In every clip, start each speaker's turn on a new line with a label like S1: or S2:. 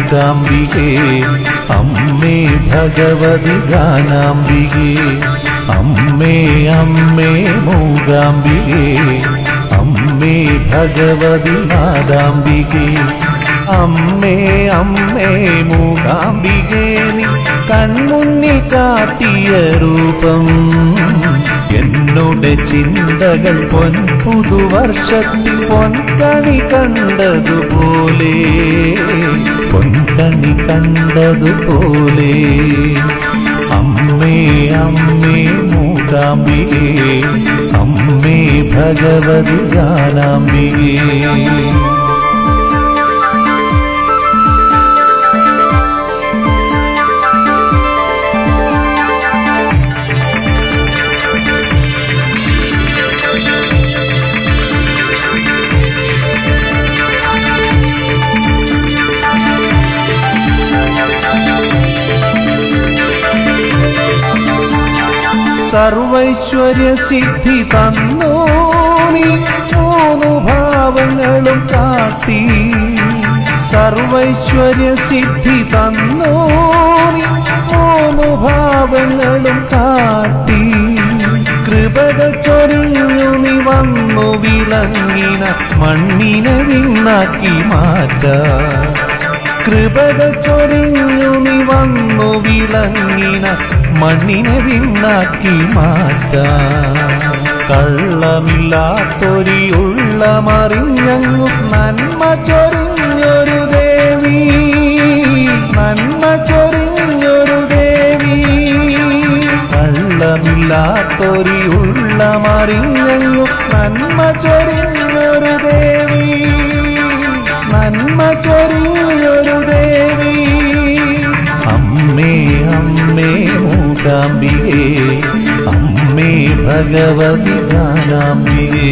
S1: മൂകാംബികേ അമ്മേ ഭഗവതി ഗാനാംബികേ അമ്മേ അമ്മേ മൂകാംബികേ അമ്മേ ഭഗവതി നാദാംബികേ അമ്മേ അമ്മേ മൂകാംബികേ നീ കൺമുന്നിൽ കാട്ടിയ രൂപം എന്നോട് ചിന്തകൾ പുതുവർഷത്തിൽ പൊൻകണി കണ്ടതുപോലെ പൊൻകണി കണ്ടതുപോലെ അമ്മേ അമ്മേ മൂകാംബികേ അമ്മേ ഭഗവതി ഗാനാംബികേ സർവൈശ്വര്യ സിദ്ധി തന്നോ നീ മൂന്നു ഭാവങ്ങളും കാട്ടി സർവൈശ്വര്യ സിദ്ധി തന്നോ നീ മൂന്നു ഭാവങ്ങളും കാട്ടി കൃപകൾ ചൊരിഞ്ഞു നീ വന്നു വിളങ്ങിന മണ്ണിനെ വിണ്ണാക്കി മാറ്റാൻ കൃപകൾ ചൊരിഞ്ഞു നീ വന്നു വിളങ്ങിന മണ്ണിനെ വിണ്ണാക്കി മാറ്റാൻ കള്ളമില്ലാത്തൊരു ഉള്ളമറിഞ്ഞങ്ങു നന്മ ചൊരിഞ്ഞൊരു ദേവി നന്മ ചൊരിഞ്ഞൊരു ദേവി കള്ളമില്ലാത്തൊരു ഉള്ളമറിഞ്ഞങ്ങു നന്മ ചൊരിഞ്ഞൊരു ദേവി നന്മ ചൊരിഞ്ഞൊരു ദേവി അമ്മേ അമ്മേ മൂകാംബികേ അമ്മേ ഭഗവതി ഗാനാംബികേ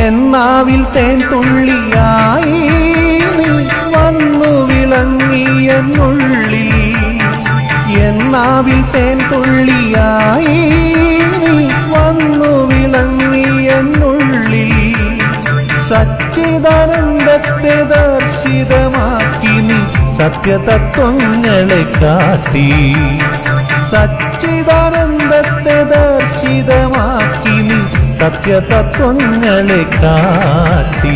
S1: എന്നാവിൽ തേൻ തുള്ളിയായി വന്നു വിളങ്ങിയെന്നുള്ളിൽ എന്നാവിൽ തേൻ തുള്ളിയായി വന്നു വിളങ്ങിയെന്നുള്ളിൽ സച്ചിദാനന്ദത്തെ ദർശിതമാക്കി നീ സത്യതത്വങ്ങളെ കാട്ടി സച്ചിദാനന്ദത്തെ ദർശിതമാക്കി നീ സത്യതത്വങ്ങളെ കാട്ടി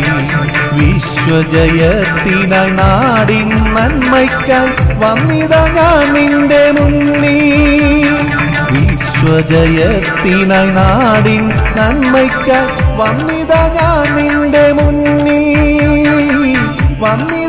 S1: വിശ്വജയത്തിനായി നാടിൻ നന്മയ്ക്കായി വന്നിത ഞാൻ നിന്റെ മുന്നിൽ വിശ്വജയത്തിനായി നാടിൻ നന്മയ്ക്കായി വന്നിത ഞാൻ നിന്റെ മുന്നിൽ വന്നി